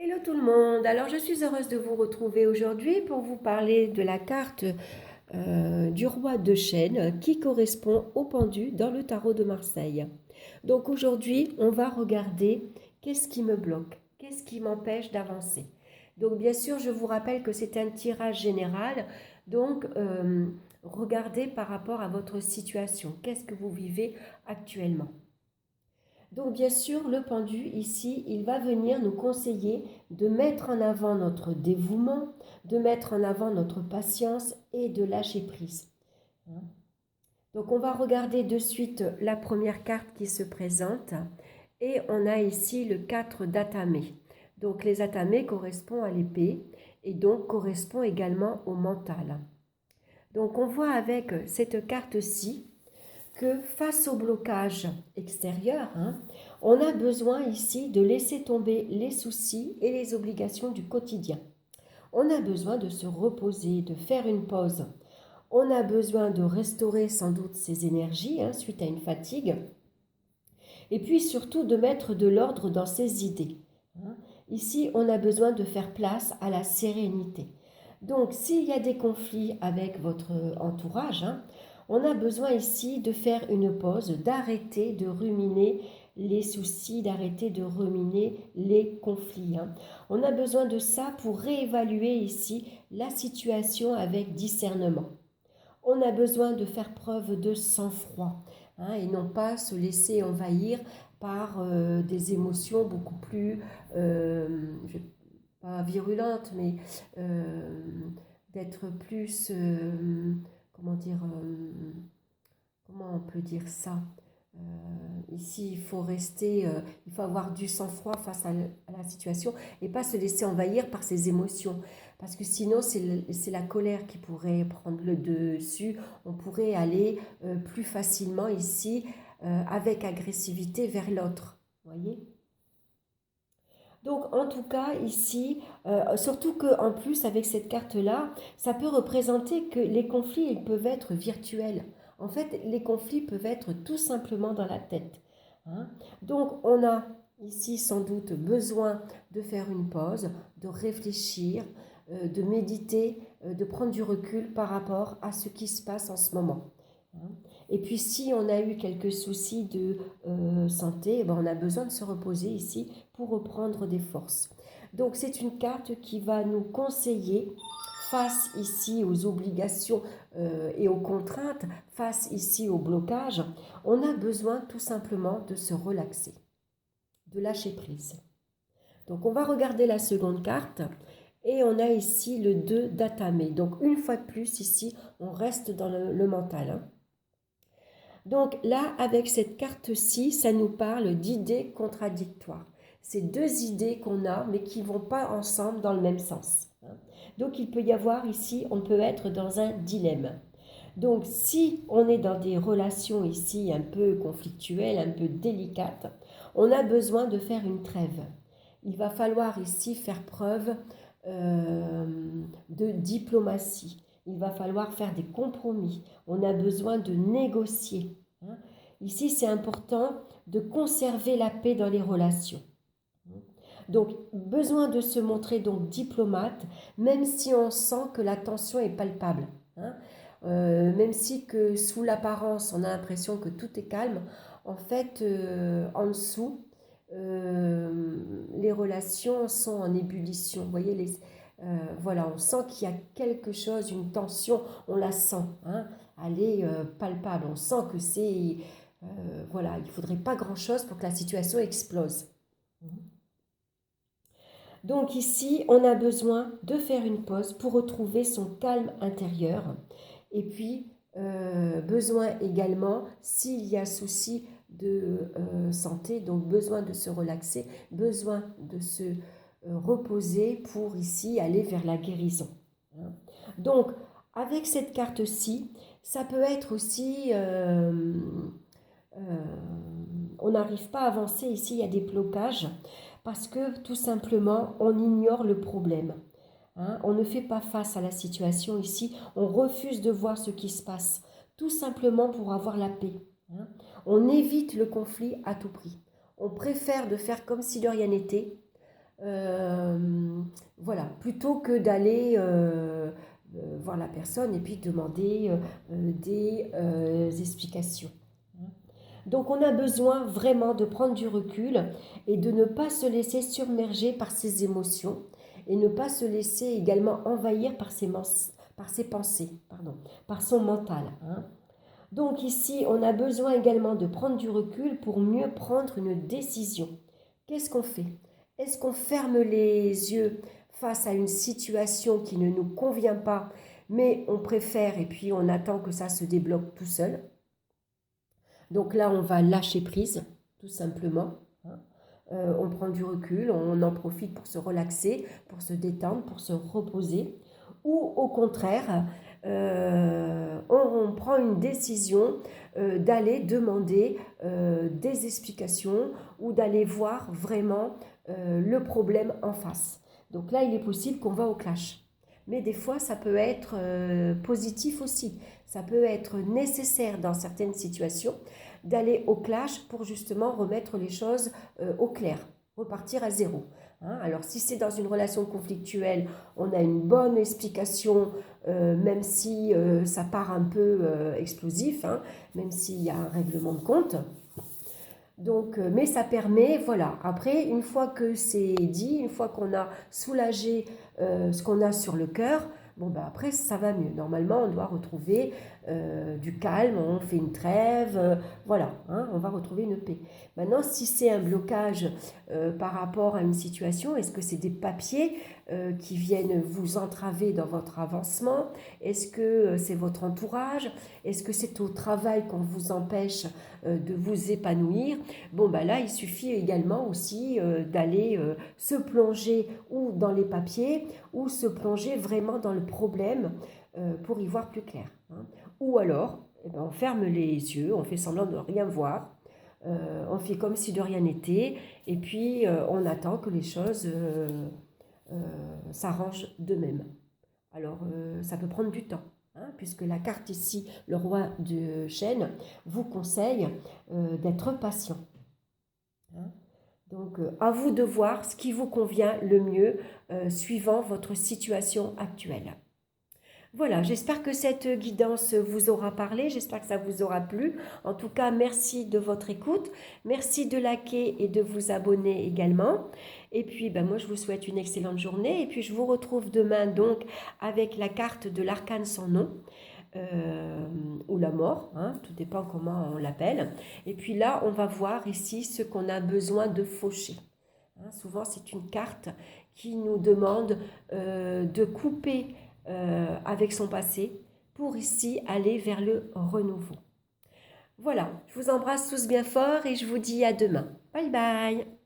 Hello tout le monde, alors je suis heureuse de vous retrouver aujourd'hui pour vous parler de la carte du roi de chêne qui correspond au pendu dans le tarot de Marseille. Donc aujourd'hui on va regarder qu'est-ce qui me bloque, qu'est-ce qui m'empêche d'avancer. Donc bien sûr je vous rappelle que c'est un tirage général, donc regardez par rapport à votre situation, qu'est-ce que vous vivez actuellement. Donc bien sûr, le pendu, ici, il va venir nous conseiller de mettre en avant notre dévouement, de mettre en avant notre patience et de lâcher prise. Donc on va regarder de suite la première carte qui se présente et on a ici le 4 d'atamé. Donc les atamés correspondent à l'épée et donc correspond également au mental. Donc on voit avec cette carte-ci que face au blocage extérieur, on a besoin ici de laisser tomber les soucis et les obligations du quotidien. On a besoin de se reposer, de faire une pause. On a besoin de restaurer sans doute ses énergies suite à une fatigue. Et puis surtout de mettre de l'ordre dans ses idées. Ici, on a besoin de faire place à la sérénité. Donc, s'il y a des conflits avec votre entourage, on a besoin ici de faire une pause, d'arrêter de ruminer les soucis, d'arrêter de ruminer les conflits. On a besoin de ça pour réévaluer ici la situation avec discernement. On a besoin de faire preuve de sang-froid et non pas se laisser envahir par des émotions beaucoup plus, pas virulentes, mais d'être plus, comment dire, comment on peut dire ça. Ici, il faut rester, il faut avoir du sang-froid face à la situation et pas se laisser envahir par ses émotions. Parce que sinon, c'est la colère qui pourrait prendre le dessus. On pourrait aller plus facilement ici avec agressivité vers l'autre. Voyez ? Donc en tout cas ici, surtout qu'en plus avec cette carte-là, ça peut représenter que les conflits ils peuvent être virtuels. En fait, les conflits peuvent être tout simplement dans la tête. Donc on a ici sans doute besoin de faire une pause, de réfléchir, de méditer, de prendre du recul par rapport à ce qui se passe en ce moment. Et puis si on a eu quelques soucis de santé, on a besoin de se reposer ici pour reprendre des forces. Donc c'est une carte qui va nous conseiller face ici aux obligations et aux contraintes, face ici au blocage, on a besoin tout simplement de se relaxer, de lâcher prise. Donc on va regarder la seconde carte et on a ici le 2 d'atamé. Donc une fois de plus ici, on reste dans le mental. Donc là, avec cette carte-ci, ça nous parle d'idées contradictoires. C'est deux idées qu'on a, mais qui ne vont pas ensemble dans le même sens. Donc il peut y avoir ici, on peut être dans un dilemme. Donc si on est dans des relations ici un peu conflictuelles, un peu délicates, on a besoin de faire une trêve. Il va falloir ici faire preuve de diplomatie. Il va falloir faire des compromis. On a besoin de négocier. Ici, c'est important de conserver la paix dans les relations. Donc, besoin de se montrer donc diplomate, même si on sent que la tension est palpable. Même si que sous l'apparence, on a l'impression que tout est calme, en fait, en dessous, les relations sont en ébullition. Vous voyez, voilà, on sent qu'il y a quelque chose, une tension, on la sent. Elle est palpable, on sent que c'est... voilà, il ne faudrait pas grand-chose pour que la situation explose. Donc ici, on a besoin de faire une pause pour retrouver son calme intérieur. Et puis, besoin également, s'il y a souci de santé, donc besoin de se relaxer, besoin de se reposer pour ici aller vers la guérison. Donc, avec cette carte-ci, ça peut être aussi... on n'arrive pas à avancer ici, il y a des blocages parce que tout simplement on ignore le problème. On ne fait pas face à la situation ici, on refuse de voir ce qui se passe, tout simplement pour avoir la paix. On évite le conflit à tout prix. On préfère de faire comme si de rien n'était, Voilà, plutôt que d'aller voir la personne et puis demander des explications. Donc on a besoin vraiment de prendre du recul et de ne pas se laisser submerger par ses émotions et ne pas se laisser également envahir par ses pensées, pardon, par son mental. Hein. Donc ici, on a besoin également de prendre du recul pour mieux prendre une décision. Qu'est-ce qu'on fait? Est-ce qu'on ferme les yeux face à une situation qui ne nous convient pas, mais on préfère et puis on attend que ça se débloque tout seul? Donc là, on va lâcher prise, tout simplement. On prend du recul, on en profite pour se relaxer, pour se détendre, pour se reposer. Ou au contraire, on prend une décision d'aller demander des explications ou d'aller voir vraiment le problème en face. Donc là, il est possible qu'on va au clash. Mais des fois, ça peut être positif aussi. Ça peut être nécessaire dans certaines situations d'aller au clash pour justement remettre les choses au clair, repartir à zéro. Hein. Alors si c'est dans une relation conflictuelle, on a une bonne explication, même si ça part un peu explosif, hein, même s'il y a un règlement de compte. Donc, mais ça permet, voilà, après, une fois que c'est dit, une fois qu'on a soulagé ce qu'on a sur le cœur, bon, ben après, ça va mieux. Normalement, on doit retrouver du calme, on fait une trêve, voilà, hein, on va retrouver une paix. Maintenant, si c'est un blocage par rapport à une situation, est-ce que c'est des papiers qui viennent vous entraver dans votre avancement? Est-ce que c'est votre entourage? Est-ce que c'est au travail qu'on vous empêche de vous épanouir? Bon, ben là, il suffit également aussi d'aller se plonger ou dans les papiers ou se plonger vraiment dans le problème pour y voir plus clair. Hein. Ou alors, eh ben, on ferme les yeux, on fait semblant de rien voir, on fait comme si de rien n'était, et puis on attend que les choses s'arrangent d'eux-mêmes. Alors, ça peut prendre du temps. Hein, puisque la carte ici, le roi de chêne, vous conseille d'être patient. Hein. Donc, à vous de voir ce qui vous convient le mieux suivant votre situation actuelle. Voilà, j'espère que cette guidance vous aura parlé, j'espère que ça vous aura plu. En tout cas, merci de votre écoute, merci de liker et de vous abonner également. Et puis, ben, moi, je vous souhaite une excellente journée et puis je vous retrouve demain donc avec la carte de l'arcane sans nom. Ou la mort, hein, tout dépend comment on l'appelle. Et puis là, on va voir ici ce qu'on a besoin de faucher. Hein, souvent, c'est une carte qui nous demande de couper avec son passé pour ici aller vers le renouveau. Voilà, je vous embrasse tous bien fort et je vous dis à demain. Bye bye!